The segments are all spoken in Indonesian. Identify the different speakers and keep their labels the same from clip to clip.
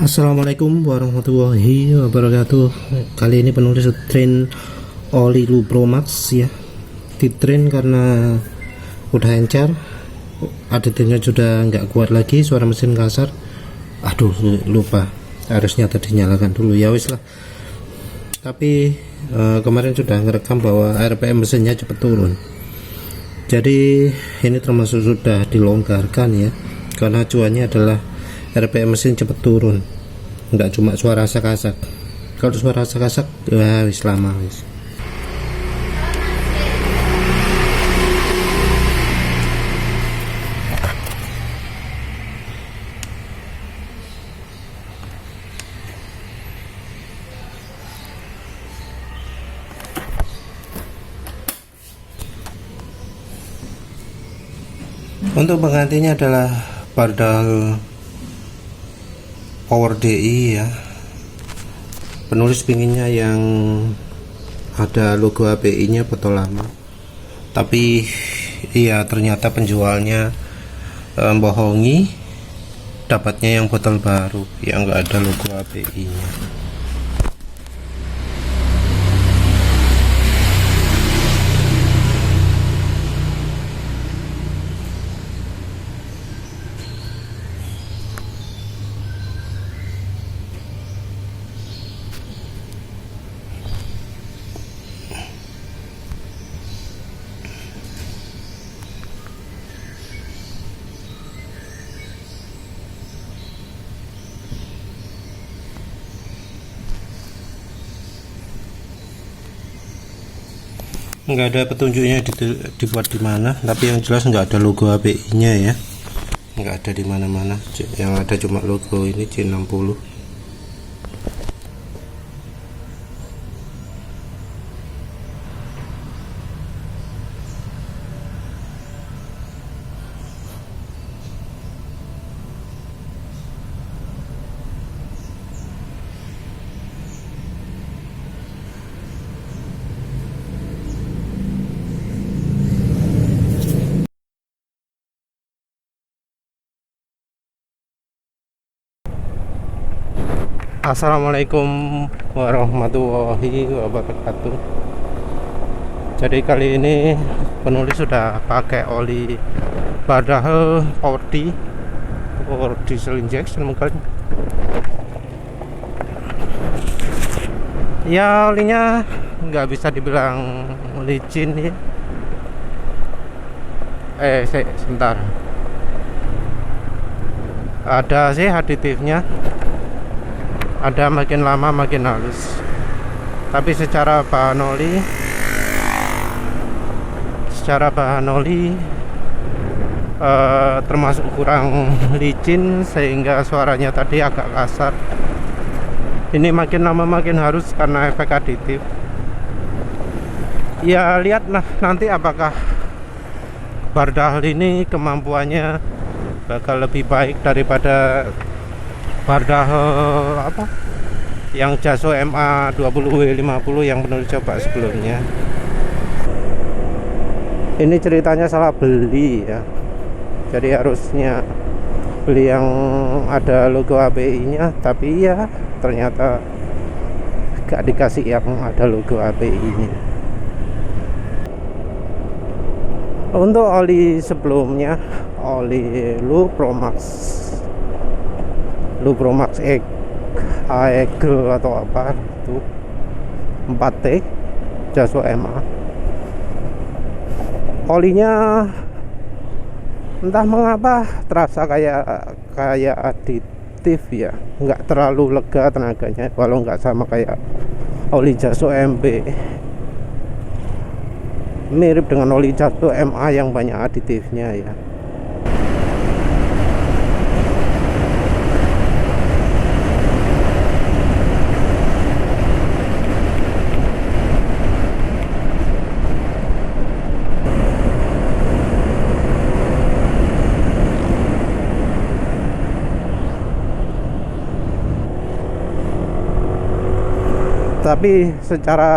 Speaker 1: Assalamualaikum warahmatullahi wabarakatuh. Kali ini penulis train oli Lupromax ya. Di train karena udah encer, aditifnya sudah nggak kuat lagi, suara mesin kasar. Aduh, lupa, harusnya tadi nyalakan dulu, ya wis lah. Tapi kemarin sudah ngerekam bahwa RPM mesinnya cepat turun. Jadi ini termasuk sudah dilonggarkan ya, karena acuannya adalah RPM mesin cepat turun, nggak cuma suara asak-asak. Kalau suara asak-asak ya wis lama wis. Untuk penggantinya adalah Bardal Power DI ya. Penulis pinginnya yang ada logo API nya botol lama, tapi iya ternyata penjualnya bohongi, dapatnya yang botol baru yang enggak ada logo API nya. Nggak ada petunjuknya dibuat di mana, tapi yang jelas nggak ada logo API nya ya, nggak ada di mana-mana. Yang ada cuma logo ini C60. Assalamualaikum warahmatullahi wabarakatuh. Jadi kali ini penulis sudah pakai oli Bardal Power D, Power Diesel Injection mungkin. Ya olinya nggak bisa dibilang licin ya. Sebentar. Ada sih aditifnya. Ada makin lama makin halus, tapi secara bahan oli termasuk kurang licin sehingga suaranya tadi agak kasar. Ini makin lama makin halus karena efek aditif. Ya lihatlah nanti apakah Bardal ini kemampuannya bakal lebih baik daripada Bardal yang Jaso MA 20W50 yang penulis coba sebelumnya. Ini ceritanya salah beli ya, jadi harusnya beli yang ada logo API nya, tapi ya ternyata gak dikasih yang ada logo API nya. Untuk oli sebelumnya, oli Lupromax Eagle atau apa itu 4T Jaso MA, olinya entah mengapa terasa kayak aditif ya, nggak terlalu lega tenaganya, walau nggak sama kayak oli Jaso MB, mirip dengan oli Jaso MA yang banyak aditifnya ya. Tapi secara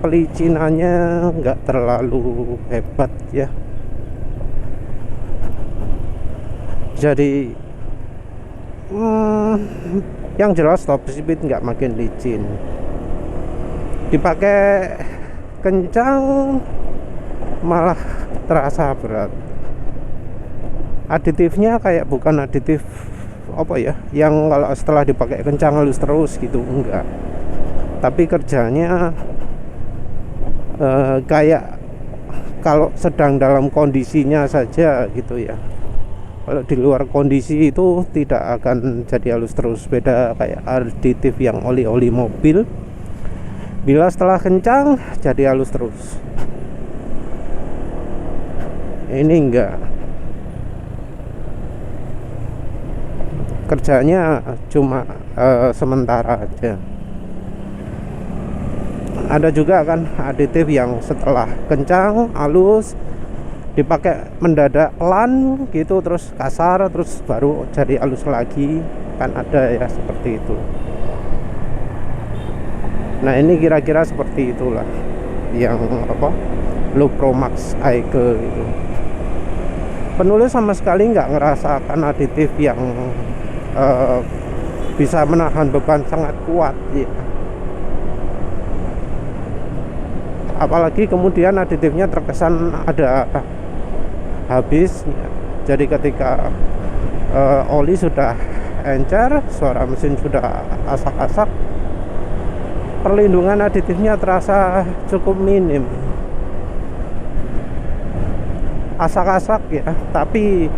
Speaker 1: pelicinannya nggak terlalu hebat ya. Jadi Yang jelas top speed nggak makin licin. Dipakai kencang malah terasa berat. Aditifnya kayak bukan aditif apa ya, yang kalau setelah dipakai kencang halus terus gitu, enggak. Tapi kerjanya kayak kalau sedang dalam kondisinya saja gitu ya. Kalau di luar kondisi itu tidak akan jadi halus terus. Beda kayak aditif yang oli-oli mobil, bila setelah kencang jadi halus terus. Ini enggak. Kerjanya cuma sementara aja. Ada juga kan aditif yang setelah kencang halus dipakai mendadak pelan gitu, terus kasar, terus baru jadi halus lagi, kan ada ya seperti itu. Nah ini kira-kira seperti itulah yang apa, Lupro Max Aike itu. Penulis sama sekali nggak ngerasakan aditif yang bisa menahan beban sangat kuat ya. Apalagi kemudian aditifnya terkesan ada habis ya. Jadi ketika oli sudah encer, suara mesin sudah asak-asak, perlindungan aditifnya terasa cukup minim. Asak-asak ya, tapi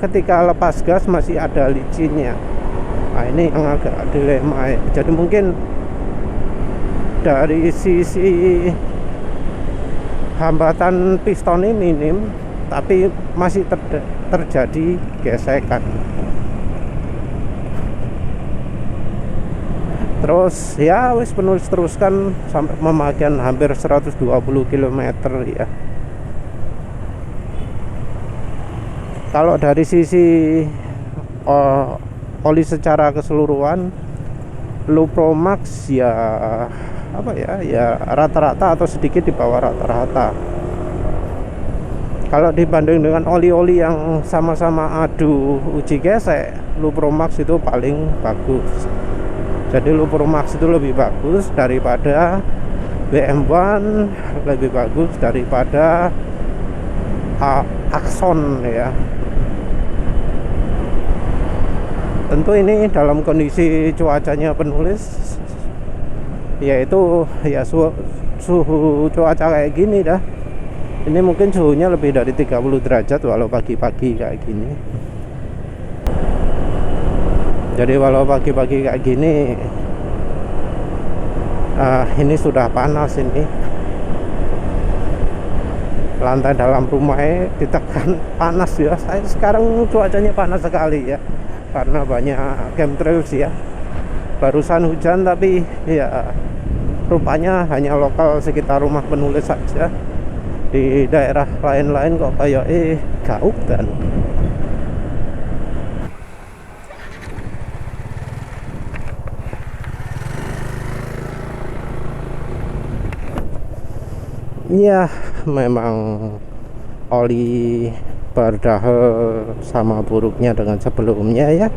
Speaker 1: ketika lepas gas masih ada licinnya. Nah ini yang agak dilema ya. Jadi mungkin dari sisi hambatan piston ini minim, tapi masih terjadi gesekan. Terus ya wis penulis teruskan sampai pemakaian hampir 120 km ya. Kalau dari sisi oli secara keseluruhan, Lupro Max ya apa ya, ya rata-rata atau sedikit di bawah rata-rata. Kalau dibanding dengan oli-oli yang sama-sama adu uji gesek, Lupro Max itu paling bagus. Jadi Lupro Max itu lebih bagus daripada BM1, lebih bagus daripada Axon ya. Tentu ini dalam kondisi cuacanya penulis, yaitu ya suhu cuaca kayak gini dah. Ini mungkin suhunya lebih dari 30 derajat walau pagi-pagi kayak gini. Jadi walau pagi-pagi kayak gini, ini sudah panas ini. Lantai dalam rumahnya ditekan panas ya. Saya sekarang cuacanya panas sekali ya, karena banyak chemtrails ya. Barusan hujan tapi ya rupanya hanya lokal sekitar rumah penulis saja. Di daerah lain-lain kok kayak gauk dan ya memang oli berdahel sama buruknya dengan sebelumnya ya.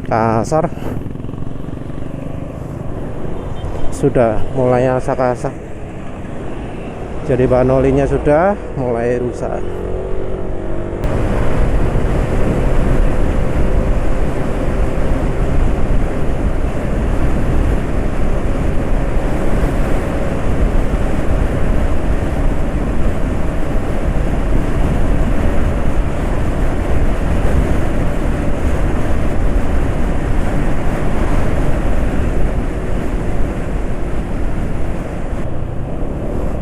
Speaker 1: Kasar, sudah mulai asak-asak. Jadi bahan olinya sudah mulai rusak.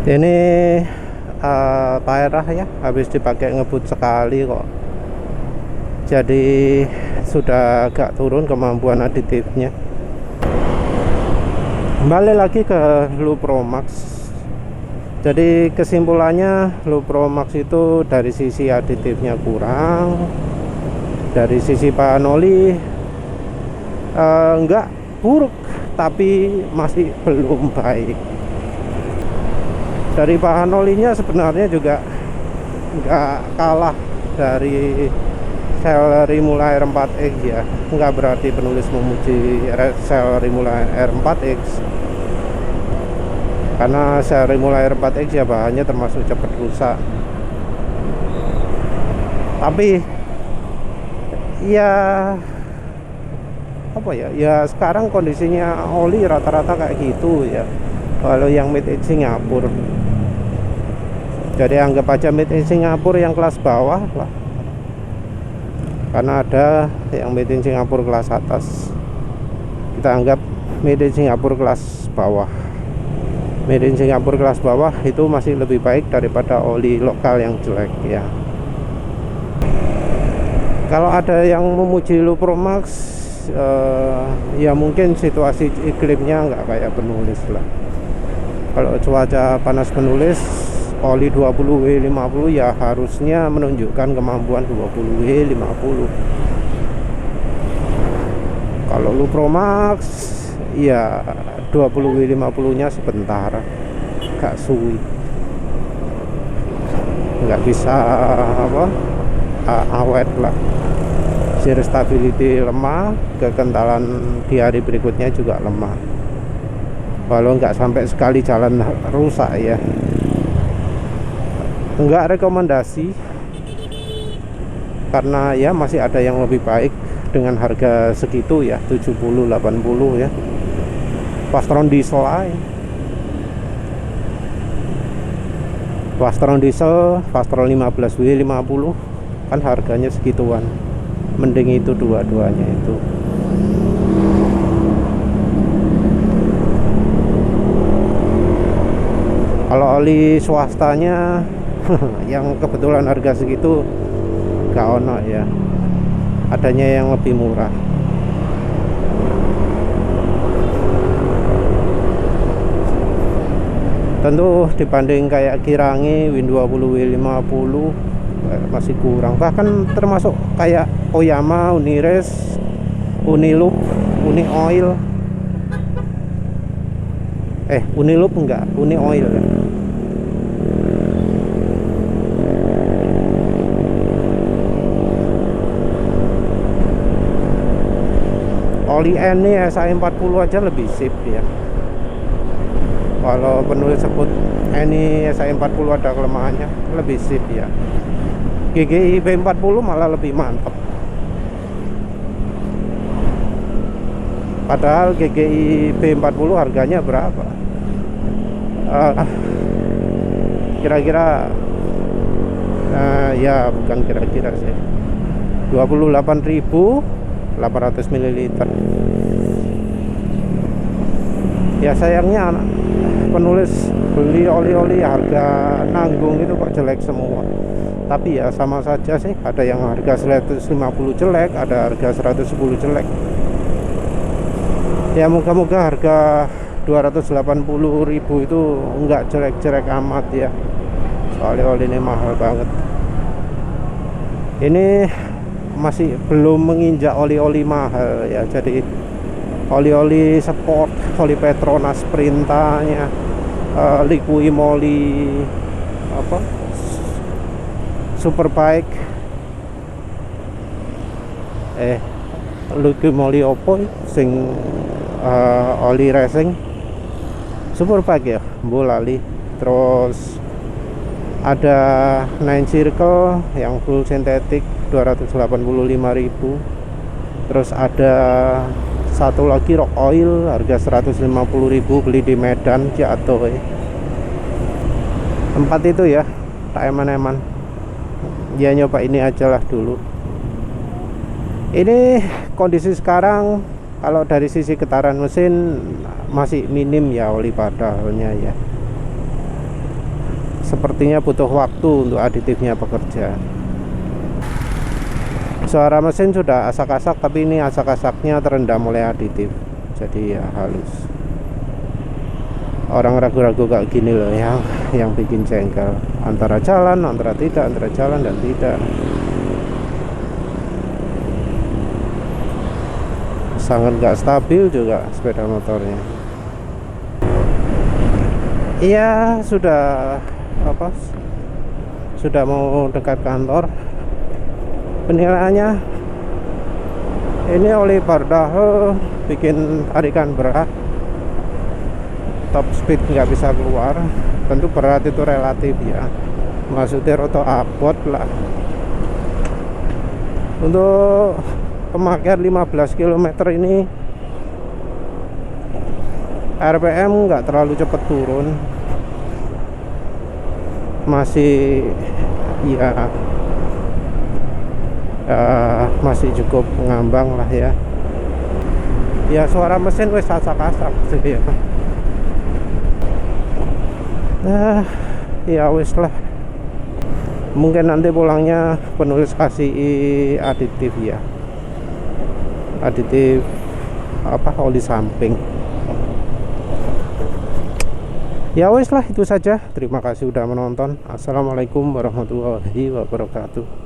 Speaker 1: Ini Paerah ya, habis dipakai ngebut sekali kok, jadi sudah agak turun kemampuan aditifnya. Kembali lagi ke Lupro Max. Jadi kesimpulannya, Lupro Max itu dari sisi aditifnya kurang, dari sisi bahan oli enggak buruk tapi masih belum baik. Dari bahan olinya sebenarnya juga nggak kalah dari sel Rimula R4X ya. Nggak berarti penulis memuji sel Rimula R4X, karena sel Rimula R4X ya bahannya termasuk cepat rusak. Tapi ya apa ya, ya sekarang kondisinya oli rata-rata kayak gitu ya, kalau yang made in Singapura. Jadi anggap aja made in Singapura yang kelas bawah lah, karena ada yang made in Singapura kelas atas. Kita anggap made in Singapura kelas bawah. Made in Singapura kelas bawah itu masih lebih baik daripada oli lokal yang jelek ya. Kalau ada yang memuji Lupromax, ya mungkin situasi iklimnya nggak kayak penulis lah. Kalau cuaca panas penulis, oli 20W50 ya harusnya menunjukkan kemampuan 20W50. Kalau Lupromax ya 20W50 nya sebentar, gak suwi, nggak bisa apa awet lah. Shear stability lemah, kekentalan di hari berikutnya juga lemah, walau nggak sampai sekali jalan rusak ya. Enggak rekomendasi, karena ya masih ada yang lebih baik dengan harga segitu ya, 70-80 ya. Plastron diesel aja. Plastron diesel, Plastron 15W50 kan harganya segituan. Mending itu dua-duanya itu. Kalau oli swastanya yang kebetulan harga segitu gak ono ya, adanya yang lebih murah. Tentu dibanding kayak Kirangi Win 20W50 masih kurang, bahkan termasuk kayak Oyama, Unires, Uniloop, Uni Oil. Uniloop enggak, Uni Oil ya. Oli N nih SAE40 aja lebih sip ya. Kalau penulis sebut ini SAE40 ada kelemahannya, lebih sip ya. GGI B40 malah lebih mantap. Padahal GGI B40 harganya berapa? Kira-kira ya bukan kira-kira sih, 28.800 ml. Ya sayangnya penulis beli oli-oli harga nanggung itu kok jelek semua. Tapi ya sama saja sih, ada yang harga 150 jelek, ada harga 110 jelek. Ya moga-moga harga 280.000 itu enggak jelek-jelek amat ya. Soalnya oli ini mahal banget. Ini masih belum menginjak oli-oli mahal ya. Jadi oli-oli sport, oli Petronas Sprintanya, Liquimoli apa, Superbike, Liquimoli opo sing oli racing, Superbike ya, bolali. Terus ada 9 Circle yang full sintetik 285.000. Terus ada satu lagi Rock Oil harga 150.000, beli di Medan jatuh ya. 4 itu ya, tak eman-eman ya, nyoba ini aja lah dulu. Ini kondisi sekarang kalau dari sisi getaran mesin masih minim ya oli padalnya ya. Sepertinya butuh waktu untuk aditifnya bekerja. Suara mesin sudah asak-asak, tapi ini asak-asaknya terendam oleh aditif, jadi ya halus. Orang ragu-ragu kayak gini loh yang bikin jengkel. Antara jalan, antara tidak, antara jalan dan tidak. Sangat gak stabil juga sepeda motornya. Iya, sudah sudah mau dekat kantor. Penilaiannya ini oli Bardahl bikin tarikan berat, top speed nggak bisa keluar. Tentu berat itu relatif ya, maksudnya roto abot lah. Untuk pemakaian 15 km ini RPM nggak terlalu cepat turun, masih ya masih cukup ngambang lah ya. Ya suara mesin wes asak-asak sih ya. Ya wes lah, mungkin nanti pulangnya penulis kasih aditif ya, aditif apa, oli samping. Ya wes lah, itu saja. Terima kasih udah menonton. Assalamualaikum warahmatullahi wabarakatuh.